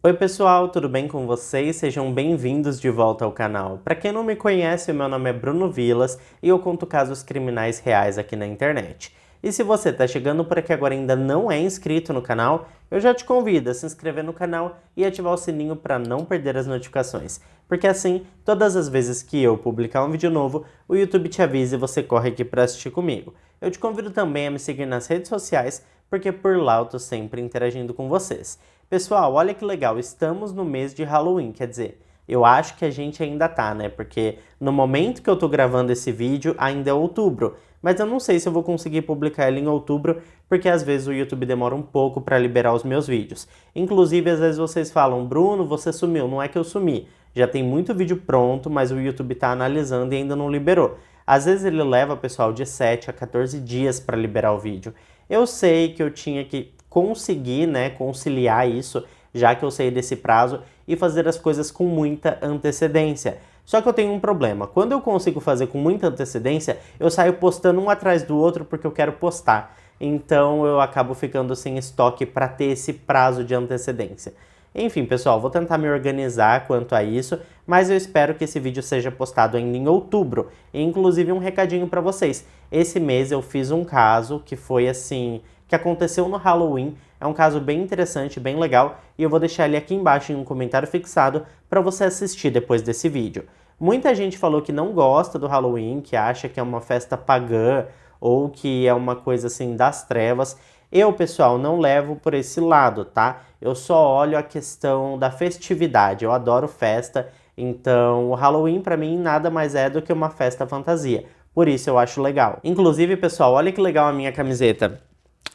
Oi pessoal, tudo bem com vocês? Sejam bem-vindos de volta ao canal. Para quem não me conhece, o meu nome é Bruno Vilas e eu conto casos criminais reais aqui na internet. E se você está chegando por aqui agora e ainda não é inscrito no canal, eu já te convido a se inscrever no canal e ativar o sininho para não perder as notificações. Porque assim, todas as vezes que eu publicar um vídeo novo, o YouTube te avisa e você corre aqui para assistir comigo. Eu te convido também a me seguir nas redes sociais, porque por lá eu tô sempre interagindo com vocês. Pessoal, olha que legal, estamos no mês de Halloween, quer dizer, eu acho que a gente ainda tá, né? Porque no momento que eu tô gravando esse vídeo, ainda é outubro. Mas eu não sei se eu vou conseguir publicar ele em outubro, porque às vezes o YouTube demora um pouco para liberar os meus vídeos. Inclusive, às vezes vocês falam, Bruno, você sumiu. Não é que eu sumi. Já tem muito vídeo pronto, mas o YouTube tá analisando e ainda não liberou. Às vezes ele leva, pessoal, de 7 a 14 dias para liberar o vídeo. Eu sei que eu tinha que conseguir, né, conciliar isso, já que eu sei desse prazo, e fazer as coisas com muita antecedência. Só que eu tenho um problema. Quando eu consigo fazer com muita antecedência, eu saio postando um atrás do outro porque eu quero postar. Então eu acabo ficando sem estoque para ter esse prazo de antecedência. Enfim, pessoal, vou tentar me organizar quanto a isso, mas eu espero que esse vídeo seja postado ainda em outubro. E, inclusive, um recadinho para vocês. Esse mês eu fiz um caso que foi assim, que aconteceu no Halloween. É um caso bem interessante, bem legal, e eu vou deixar ele aqui embaixo em um comentário fixado para você assistir depois desse vídeo. Muita gente falou que não gosta do Halloween, que acha que é uma festa pagã ou que é uma coisa assim das trevas. Eu, pessoal, não levo por esse lado, tá? Eu só olho a questão da festividade. Eu adoro festa, então o Halloween pra mim nada mais é do que uma festa fantasia. Por isso eu acho legal. Inclusive, pessoal, olha que legal a minha camiseta.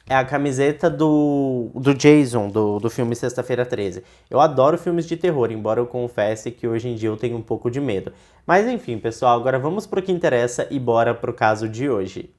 É a camiseta do Jason, do filme Sexta-feira 13. Eu adoro filmes de terror, embora eu confesse que hoje em dia eu tenho um pouco de medo. Mas enfim, pessoal, agora vamos pro que interessa e bora pro caso de hoje.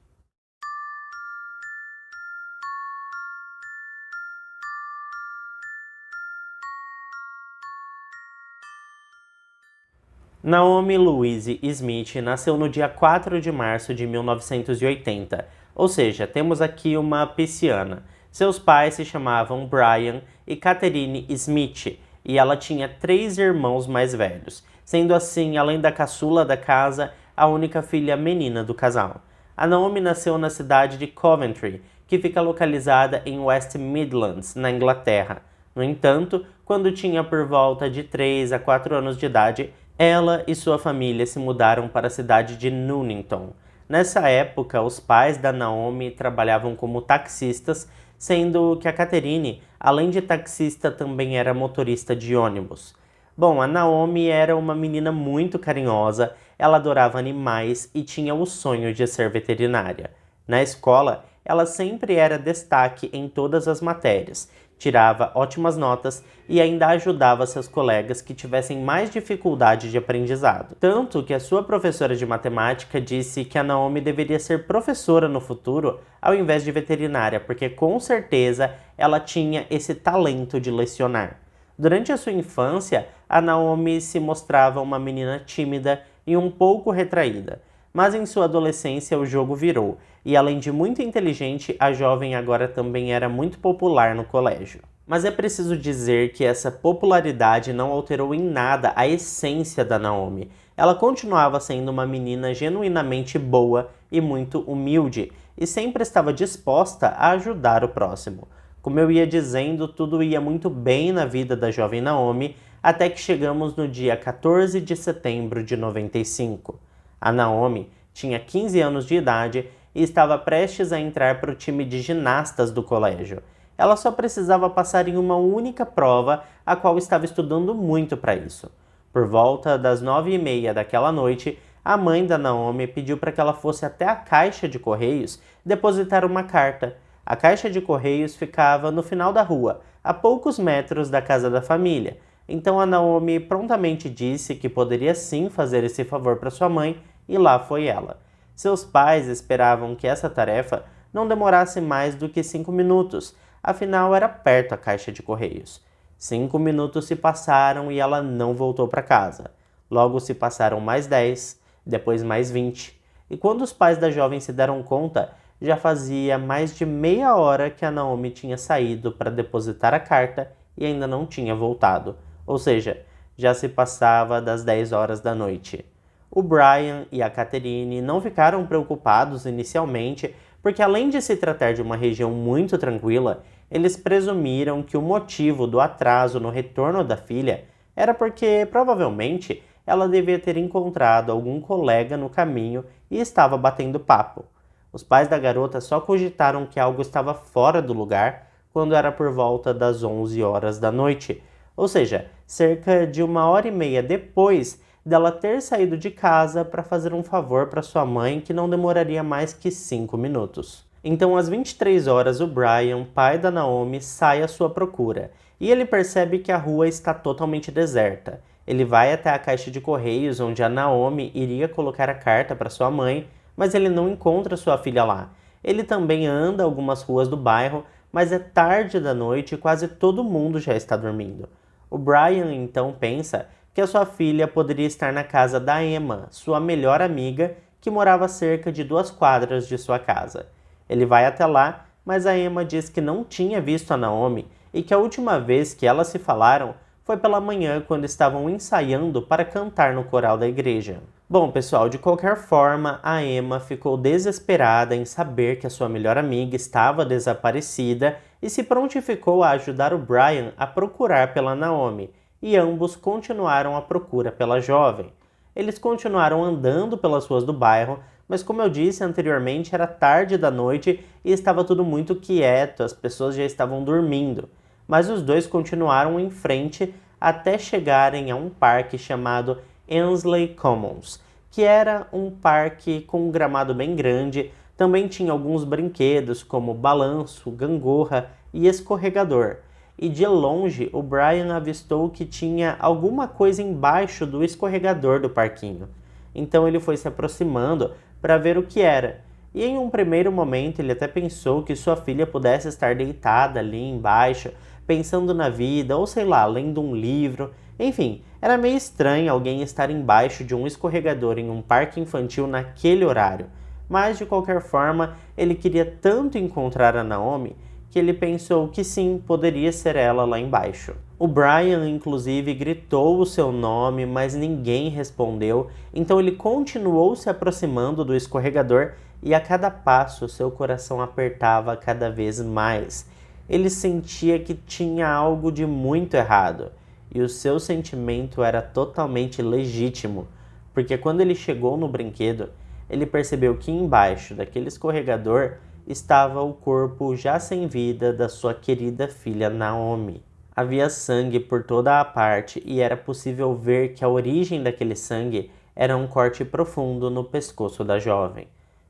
Naomi Louise Smith nasceu no dia 4 de março de 1980, ou seja, temos aqui uma pisciana. Seus pais se chamavam Brian e Catherine Smith, e ela tinha 3 irmãos mais velhos, sendo assim, além da caçula da casa, a única filha menina do casal. A Naomi nasceu na cidade de Coventry, que fica localizada em West Midlands, na Inglaterra. No entanto, quando tinha por volta de 3 a 4 anos de idade, ela e sua família se mudaram para a cidade de Nuneaton. Nessa época, os pais da Naomi trabalhavam como taxistas, sendo que a Catherine, além de taxista, também era motorista de ônibus. Bom, a Naomi era uma menina muito carinhosa, ela adorava animais e tinha o sonho de ser veterinária. Na escola, ela sempre era destaque em todas as matérias, tirava ótimas notas e ainda ajudava seus colegas que tivessem mais dificuldade de aprendizado. Tanto que a sua professora de matemática disse que a Naomi deveria ser professora no futuro ao invés de veterinária, porque com certeza ela tinha esse talento de lecionar. Durante a sua infância, a Naomi se mostrava uma menina tímida e um pouco retraída. Mas em sua adolescência o jogo virou, e além de muito inteligente, a jovem agora também era muito popular no colégio. Mas é preciso dizer que essa popularidade não alterou em nada a essência da Naomi. Ela continuava sendo uma menina genuinamente boa e muito humilde, e sempre estava disposta a ajudar o próximo. Como eu ia dizendo, tudo ia muito bem na vida da jovem Naomi, até que chegamos no dia 14 de setembro de 95. A Naomi tinha 15 anos de idade e estava prestes a entrar para o time de ginastas do colégio. Ela só precisava passar em uma única prova, a qual estava estudando muito para isso. Por volta das 9h30 daquela noite, a mãe da Naomi pediu para que ela fosse até a caixa de correios depositar uma carta. A caixa de correios ficava no final da rua, a poucos metros da casa da família. Então a Naomi prontamente disse que poderia sim fazer esse favor para sua mãe, e lá foi ela. Seus pais esperavam que essa tarefa não demorasse mais do que 5 minutos, afinal era perto a caixa de correios. 5 minutos se passaram e ela não voltou para casa. Logo se passaram mais 10, depois mais 20, e quando os pais da jovem se deram conta, já fazia mais de meia hora que a Naomi tinha saído para depositar a carta e ainda não tinha voltado, ou seja, já se passava das 10 horas da noite. O Brian e a Catherine não ficaram preocupados inicialmente, porque além de se tratar de uma região muito tranquila, eles presumiram que o motivo do atraso no retorno da filha era porque, provavelmente, ela devia ter encontrado algum colega no caminho e estava batendo papo. Os pais da garota só cogitaram que algo estava fora do lugar quando era por volta das 11 horas da noite, ou seja, cerca de 1h30 depois dela ter saído de casa para fazer um favor para sua mãe que não demoraria mais que 5 minutos. Então, às 23 horas, o Brian, pai da Naomi, sai à sua procura e ele percebe que a rua está totalmente deserta. Ele vai até a caixa de correios onde a Naomi iria colocar a carta para sua mãe, mas ele não encontra sua filha lá. Ele também anda algumas ruas do bairro, mas é tarde da noite e quase todo mundo já está dormindo. O Brian então pensa que a sua filha poderia estar na casa da Emma, sua melhor amiga, que morava a cerca de 2 quadras de sua casa. Ele vai até lá, mas a Emma diz que não tinha visto a Naomi e que a última vez que elas se falaram foi pela manhã quando estavam ensaiando para cantar no coral da igreja. Bom, pessoal, de qualquer forma, a Emma ficou desesperada em saber que a sua melhor amiga estava desaparecida e se prontificou a ajudar o Brian a procurar pela Naomi, e ambos continuaram a procura pela jovem. Eles continuaram andando pelas ruas do bairro, mas como eu disse anteriormente, era tarde da noite e estava tudo muito quieto, as pessoas já estavam dormindo. Mas os dois continuaram em frente até chegarem a um parque chamado Ansley Commons, que era um parque com um gramado bem grande, também tinha alguns brinquedos como balanço, gangorra e escorregador. E de longe o Brian avistou que tinha alguma coisa embaixo do escorregador do parquinho. Então ele foi se aproximando para ver o que era. E em um primeiro momento ele até pensou que sua filha pudesse estar deitada ali embaixo, pensando na vida, ou sei lá, lendo um livro. Enfim, era meio estranho alguém estar embaixo de um escorregador em um parque infantil naquele horário. Mas de qualquer forma, ele queria tanto encontrar a Naomi que ele pensou que sim, poderia ser ela lá embaixo. O Brian, inclusive, gritou o seu nome, mas ninguém respondeu, então ele continuou se aproximando do escorregador e a cada passo seu coração apertava cada vez mais. Ele sentia que tinha algo de muito errado, e o seu sentimento era totalmente legítimo, porque quando ele chegou no brinquedo, ele percebeu que embaixo daquele escorregador estava o corpo já sem vida da sua querida filha Naomi. Havia sangue por toda a parte e era possível ver que a origem daquele sangue era um corte profundo no pescoço da jovem.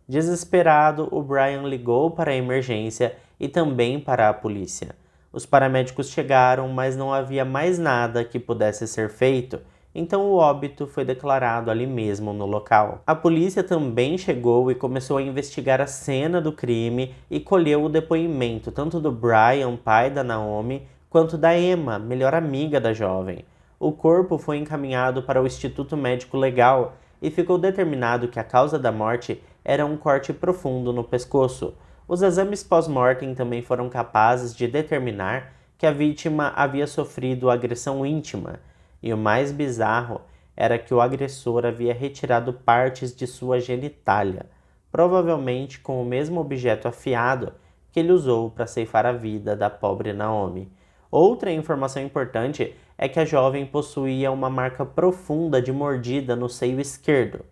Desesperado, o Brian ligou para a emergência e também para a polícia. Os paramédicos chegaram, mas não havia mais nada que pudesse ser feito, então o óbito foi declarado ali mesmo no local. A polícia também chegou e começou a investigar a cena do crime e colheu o depoimento tanto do Brian, pai da Naomi, quanto da Emma, melhor amiga da jovem. O corpo foi encaminhado para o Instituto Médico Legal e ficou determinado que a causa da morte era um corte profundo no pescoço. Os exames pós-mortem também foram capazes de determinar que a vítima havia sofrido agressão íntima, e o mais bizarro era que o agressor havia retirado partes de sua genitália, provavelmente com o mesmo objeto afiado que ele usou para ceifar a vida da pobre Naomi. Outra informação importante é que a jovem possuía uma marca profunda de mordida no seio esquerdo.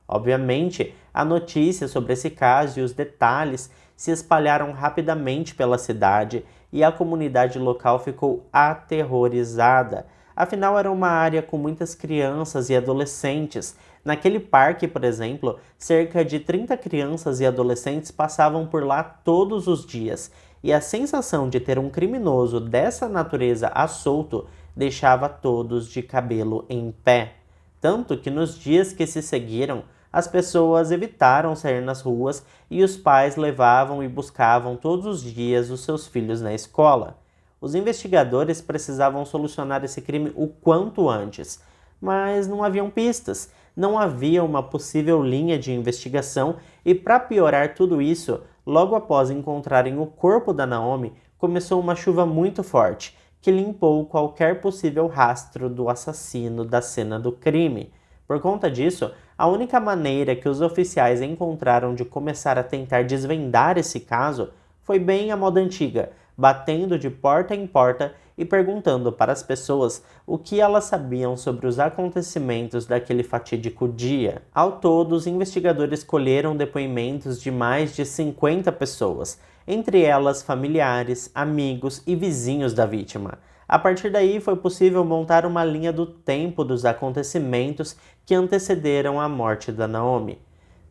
Obviamente, a notícia sobre esse caso e os detalhes se espalharam rapidamente pela cidade e a comunidade local ficou aterrorizada. Afinal, era uma área com muitas crianças e adolescentes. Naquele parque, por exemplo, cerca de 30 crianças e adolescentes passavam por lá todos os dias, e a sensação de ter um criminoso dessa natureza à solto deixava todos de cabelo em pé. Tanto que nos dias que se seguiram, as pessoas evitaram sair nas ruas e os pais levavam e buscavam todos os dias os seus filhos na escola. Os investigadores precisavam solucionar esse crime o quanto antes, mas não haviam pistas, não havia uma possível linha de investigação e, para piorar tudo isso, logo após encontrarem o corpo da Naomi, começou uma chuva muito forte, que limpou qualquer possível rastro do assassino da cena do crime. Por conta disso, a única maneira que os oficiais encontraram de começar a tentar desvendar esse caso foi bem a moda antiga, batendo de porta em porta e perguntando para as pessoas o que elas sabiam sobre os acontecimentos daquele fatídico dia. Ao todo, os investigadores colheram depoimentos de mais de 50 pessoas, entre elas familiares, amigos e vizinhos da vítima. A partir daí, foi possível montar uma linha do tempo dos acontecimentos que antecederam a morte da Naomi.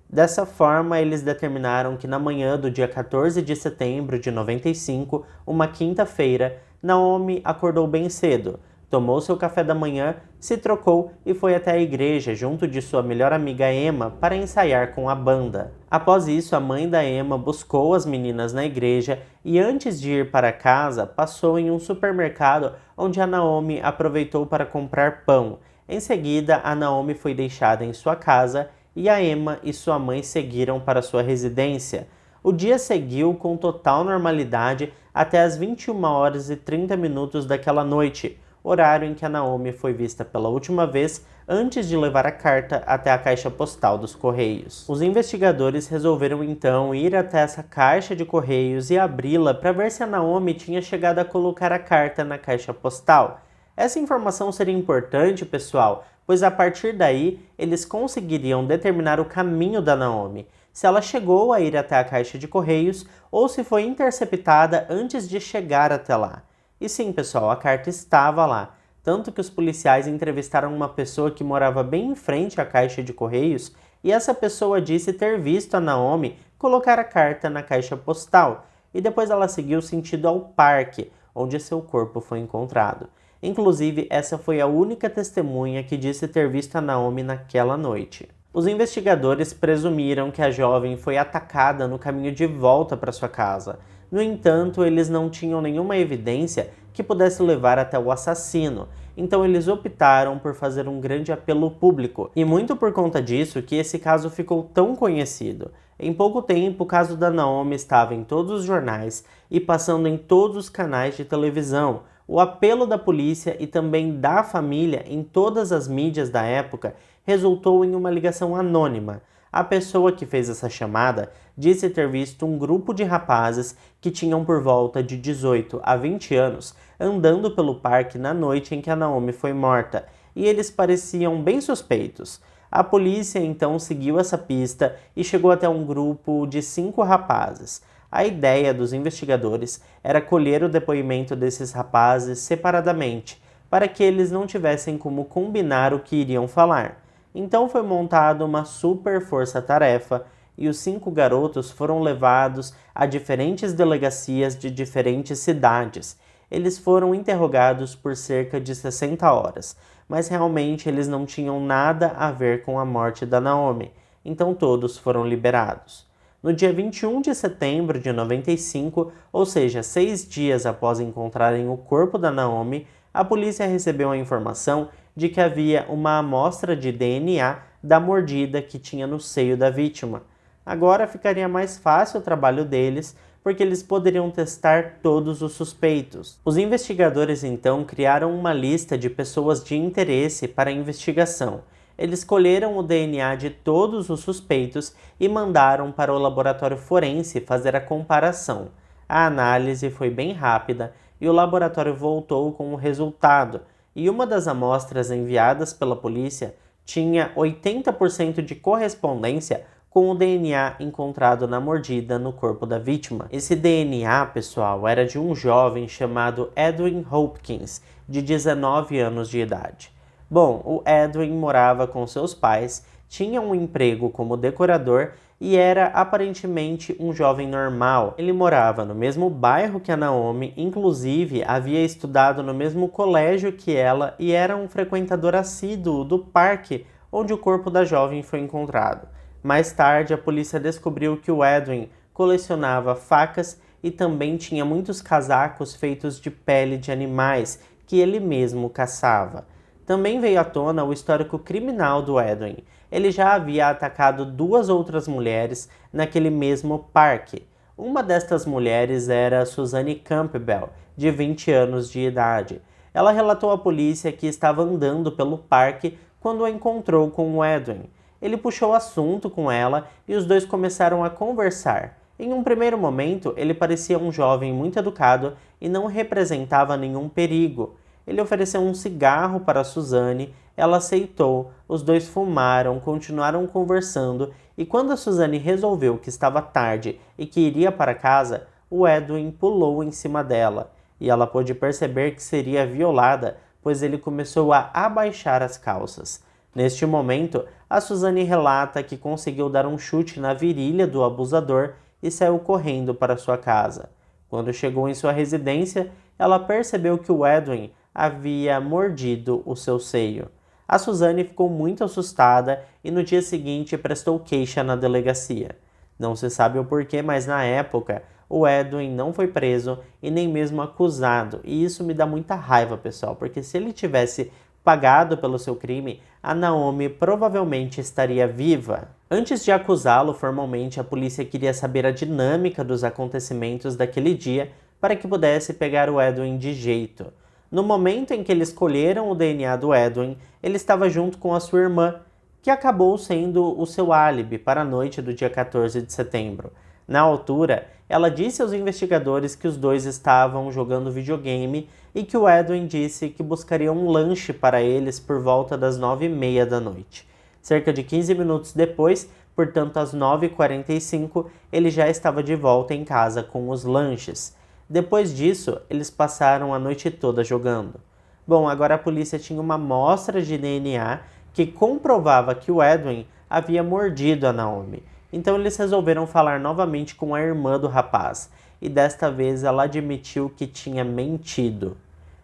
Dessa forma, eles determinaram que na manhã do dia 14 de setembro de 95, uma quinta-feira, Naomi acordou bem cedo, tomou seu café da manhã, se trocou e foi até a igreja junto de sua melhor amiga Emma para ensaiar com a banda. Após isso, a mãe da Emma buscou as meninas na igreja e antes de ir para casa, passou em um supermercado onde a Naomi aproveitou para comprar pão. Em seguida, a Naomi foi deixada em sua casa e a Emma e sua mãe seguiram para sua residência. O dia seguiu com total normalidade até as 21h30 daquela noite, horário em que a Naomi foi vista pela última vez antes de levar a carta até a caixa postal dos Correios. Os investigadores resolveram então ir até essa caixa de Correios e abri-la para ver se a Naomi tinha chegado a colocar a carta na caixa postal. Essa informação seria importante, pessoal, pois a partir daí eles conseguiriam determinar o caminho da Naomi, se ela chegou a ir até a caixa de correios ou se foi interceptada antes de chegar até lá. E sim, pessoal, a carta estava lá, tanto que os policiais entrevistaram uma pessoa que morava bem em frente à caixa de correios e essa pessoa disse ter visto a Naomi colocar a carta na caixa postal e depois ela seguiu sentido ao parque, onde seu corpo foi encontrado. Inclusive, essa foi a única testemunha que disse ter visto a Naomi naquela noite. Os investigadores presumiram que a jovem foi atacada no caminho de volta para sua casa. No entanto, eles não tinham nenhuma evidência que pudesse levar até o assassino, então eles optaram por fazer um grande apelo público, e muito por conta disso que esse caso ficou tão conhecido. Em pouco tempo, o caso da Naomi estava em todos os jornais e passando em todos os canais de televisão. O apelo da polícia e também da família em todas as mídias da época resultou em uma ligação anônima. A pessoa que fez essa chamada disse ter visto um grupo de rapazes que tinham por volta de 18 a 20 anos andando pelo parque na noite em que a Naomi foi morta, e eles pareciam bem suspeitos. A polícia então seguiu essa pista e chegou até um grupo de 5 rapazes. A ideia dos investigadores era colher o depoimento desses rapazes separadamente, para que eles não tivessem como combinar o que iriam falar. Então foi montada uma super força-tarefa e os 5 garotos foram levados a diferentes delegacias de diferentes cidades. Eles foram interrogados por cerca de 60 horas, mas realmente eles não tinham nada a ver com a morte da Naomi, então todos foram liberados. No dia 21 de setembro de 95, ou seja, 6 dias após encontrarem o corpo da Naomi, a polícia recebeu a informação de que havia uma amostra de DNA da mordida que tinha no seio da vítima. Agora ficaria mais fácil o trabalho deles, porque eles poderiam testar todos os suspeitos. Os investigadores então criaram uma lista de pessoas de interesse para a investigação. Eles colheram o DNA de todos os suspeitos e mandaram para o laboratório forense fazer a comparação. A análise foi bem rápida e o laboratório voltou com o resultado, e uma das amostras enviadas pela polícia tinha 80% de correspondência com o DNA encontrado na mordida no corpo da vítima. Esse DNA, pessoal, era de um jovem chamado Edwin Hopkins, de 19 anos de idade. Bom, o Edwin morava com seus pais, tinha um emprego como decorador e era aparentemente um jovem normal. Ele morava no mesmo bairro que a Naomi, inclusive havia estudado no mesmo colégio que ela e era um frequentador assíduo do parque onde o corpo da jovem foi encontrado. Mais tarde, a polícia descobriu que o Edwin colecionava facas e também tinha muitos casacos feitos de pele de animais que ele mesmo caçava. Também veio à tona o histórico criminal do Edwin. Ele já havia atacado 2 outras mulheres naquele mesmo parque. Uma destas mulheres era Suzanne Campbell, de 20 anos de idade. Ela relatou à polícia que estava andando pelo parque quando a encontrou com o Edwin. Ele puxou assunto com ela e os dois começaram a conversar. Em um primeiro momento, ele parecia um jovem muito educado e não representava nenhum perigo. Ele ofereceu um cigarro para Suzane, ela aceitou, os dois fumaram, continuaram conversando e quando a Suzane resolveu que estava tarde e que iria para casa, o Edwin pulou em cima dela e ela pôde perceber que seria violada, pois ele começou a abaixar as calças. Neste momento, a Suzane relata que conseguiu dar um chute na virilha do abusador e saiu correndo para sua casa. Quando chegou em sua residência, ela percebeu que o Edwin havia mordido o seu seio. A Suzane ficou muito assustada e no dia seguinte prestou queixa na delegacia. Não se sabe o porquê, mas na época o Edwin não foi preso e nem mesmo acusado. E isso me dá muita raiva, pessoal, porque se ele tivesse pagado pelo seu crime, a Naomi provavelmente estaria viva. Antes de acusá-lo formalmente, a polícia queria saber a dinâmica dos acontecimentos daquele dia para que pudesse pegar o Edwin de jeito. No momento em que eles colheram o DNA do Edwin, ele estava junto com a sua irmã, que acabou sendo o seu álibi para a noite do dia 14 de setembro. Na altura, ela disse aos investigadores que os dois estavam jogando videogame e que o Edwin disse que buscaria um lanche para eles por volta das 9h30 da noite. Cerca de 15 minutos depois, portanto às 9h45, ele já estava de volta em casa com os lanches. Depois disso, eles passaram a noite toda jogando. Bom, agora a polícia tinha uma amostra de DNA que comprovava que o Edwin havia mordido a Naomi. Então eles resolveram falar novamente com a irmã do rapaz, e desta vez ela admitiu que tinha mentido.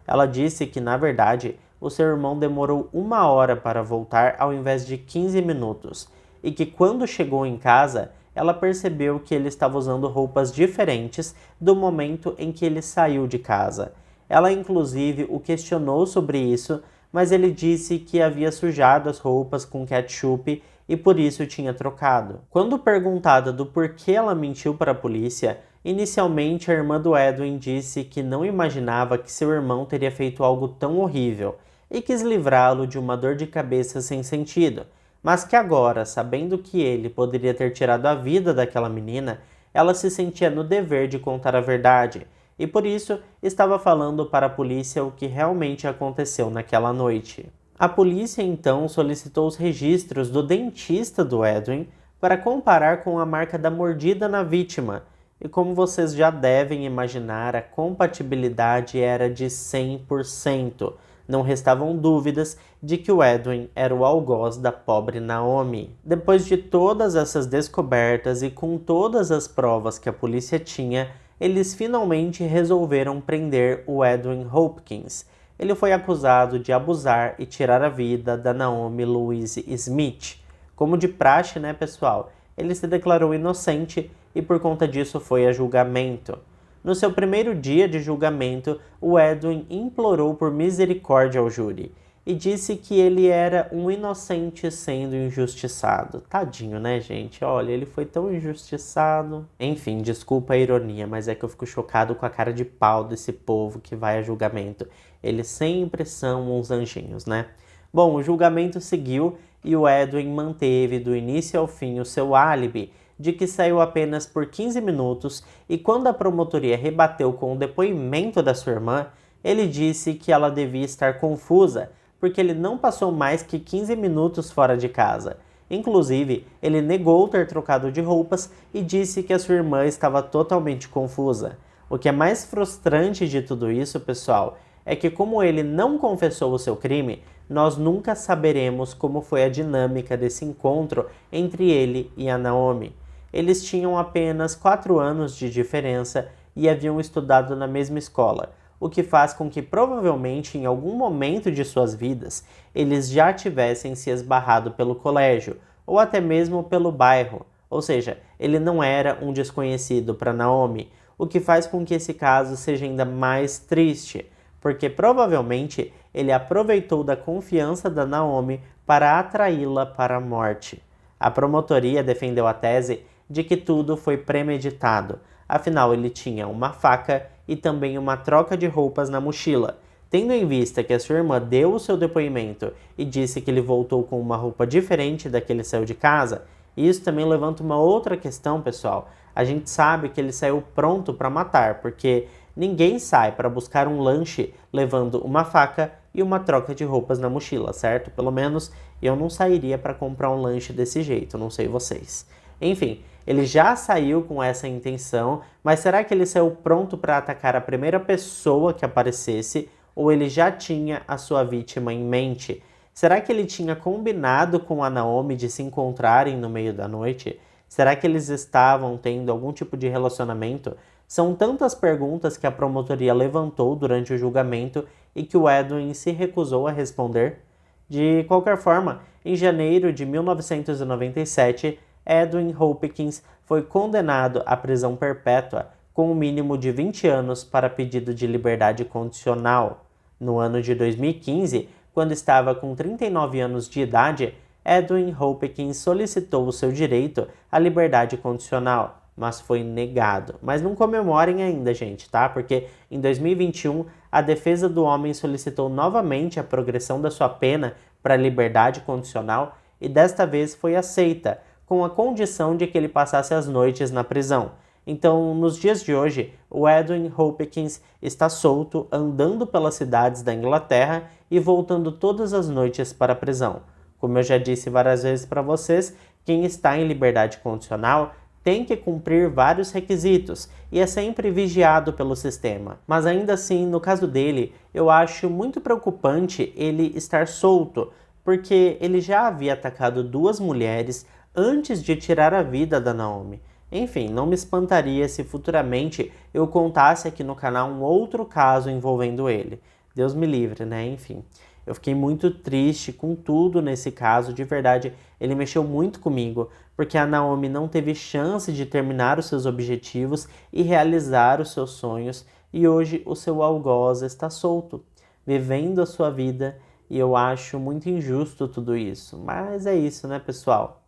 Ela disse que, na verdade, o seu irmão demorou 1 hora para voltar ao invés de 15 minutos, e que quando chegou em casa, ela percebeu que ele estava usando roupas diferentes do momento em que ele saiu de casa. Ela inclusive o questionou sobre isso, mas ele disse que havia sujado as roupas com ketchup e por isso tinha trocado. Quando perguntada do porquê ela mentiu para a polícia, inicialmente a irmã do Edwin disse que não imaginava que seu irmão teria feito algo tão horrível e quis livrá-lo de uma dor de cabeça sem sentido, mas que agora, sabendo que ele poderia ter tirado a vida daquela menina, ela se sentia no dever de contar a verdade e por isso estava falando para a polícia o que realmente aconteceu naquela noite. A polícia então solicitou os registros do dentista do Edwin para comparar com a marca da mordida na vítima, e como vocês já devem imaginar, a compatibilidade era de 100%. Não restavam dúvidas de que o Edwin era o algoz da pobre Naomi. Depois de todas essas descobertas e com todas as provas que a polícia tinha, eles finalmente resolveram prender o Edwin Hopkins. Ele foi acusado de abusar e tirar a vida da Naomi Louise Smith. Como de praxe, né, pessoal? Ele se declarou inocente e por conta disso foi a julgamento. No seu primeiro dia de julgamento, o Edwin implorou por misericórdia ao júri e disse que ele era um inocente sendo injustiçado. Tadinho, né, gente? Olha, ele foi tão injustiçado. Enfim, desculpa a ironia, mas é que eu fico chocado com a cara de pau desse povo que vai a julgamento. Eles sempre são uns anjinhos, né? Bom, o julgamento seguiu e o Edwin manteve do início ao fim o seu álibi de que saiu apenas por 15 minutos e quando a promotoria rebateu com o depoimento da sua irmã, ele disse que ela devia estar confusa porque ele não passou mais que 15 minutos fora de casa. Inclusive, ele negou ter trocado de roupas e disse que a sua irmã estava totalmente confusa. O que é mais frustrante de tudo isso, pessoal, é que como ele não confessou o seu crime, nós nunca saberemos como foi a dinâmica desse encontro entre ele e a Naomi. Eles tinham apenas 4 anos de diferença e haviam estudado na mesma escola, o que faz com que provavelmente em algum momento de suas vidas eles já tivessem se esbarrado pelo colégio ou até mesmo pelo bairro, ou seja, ele não era um desconhecido para Naomi, o que faz com que esse caso seja ainda mais triste, porque provavelmente ele aproveitou da confiança da Naomi para atraí-la para a morte. A promotoria defendeu a tese de que tudo foi premeditado, afinal ele tinha uma faca e também uma troca de roupas na mochila. Tendo em vista que a sua irmã deu o seu depoimento e disse que ele voltou com uma roupa diferente da que ele saiu de casa, isso também levanta uma outra questão, pessoal. A gente sabe que ele saiu pronto para matar, porque ninguém sai para buscar um lanche levando uma faca e uma troca de roupas na mochila, certo? Pelo menos eu não sairia para comprar um lanche desse jeito, não sei vocês. Enfim, ele já saiu com essa intenção, mas será que ele saiu pronto para atacar a primeira pessoa que aparecesse ou ele já tinha a sua vítima em mente? Será que ele tinha combinado com a Naomi de se encontrarem no meio da noite? Será que eles estavam tendo algum tipo de relacionamento? São tantas perguntas que a promotoria levantou durante o julgamento e que o Edwin se recusou a responder. De qualquer forma, em janeiro de 1997, Edwin Hopkins foi condenado à prisão perpétua com um mínimo de 20 anos para pedido de liberdade condicional. No ano de 2015, quando estava com 39 anos de idade, Edwin Hopkins solicitou o seu direito à liberdade condicional, mas foi negado. Mas não comemorem ainda, gente, tá? Porque em 2021, a defesa do homem solicitou novamente a progressão da sua pena para liberdade condicional e desta vez foi aceita, com a condição de que ele passasse as noites na prisão. Então, nos dias de hoje, o Edwin Hopkins está solto, andando pelas cidades da Inglaterra e voltando todas as noites para a prisão. Como eu já disse várias vezes para vocês, quem está em liberdade condicional tem que cumprir vários requisitos e é sempre vigiado pelo sistema. Mas ainda assim, no caso dele, eu acho muito preocupante ele estar solto, porque ele já havia atacado 2 mulheres antes de tirar a vida da Naomi. Enfim, não me espantaria se futuramente eu contasse aqui no canal um outro caso envolvendo ele. Deus me livre, né? Enfim, eu fiquei muito triste com tudo nesse caso, de verdade, ele mexeu muito comigo, porque a Naomi não teve chance de terminar os seus objetivos e realizar os seus sonhos, e hoje o seu algoz está solto, vivendo a sua vida, e eu acho muito injusto tudo isso. Mas é isso, né, pessoal?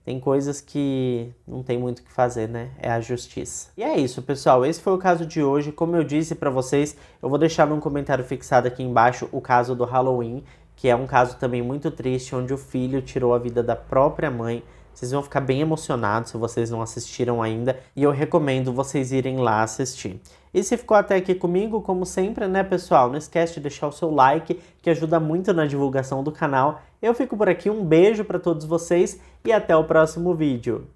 Tem coisas que não tem muito o que fazer, né? É a justiça. E é isso, pessoal. Esse foi o caso de hoje. Como eu disse pra vocês, eu vou deixar num comentário fixado aqui embaixo o caso do Halloween, que é um caso também muito triste, onde o filho tirou a vida da própria mãe. Vocês vão ficar bem emocionados se vocês não assistiram ainda, e eu recomendo vocês irem lá assistir. E se ficou até aqui comigo, como sempre, né, pessoal? Não esquece de deixar o seu like, que ajuda muito na divulgação do canal. Eu fico por aqui, um beijo para todos vocês e até o próximo vídeo.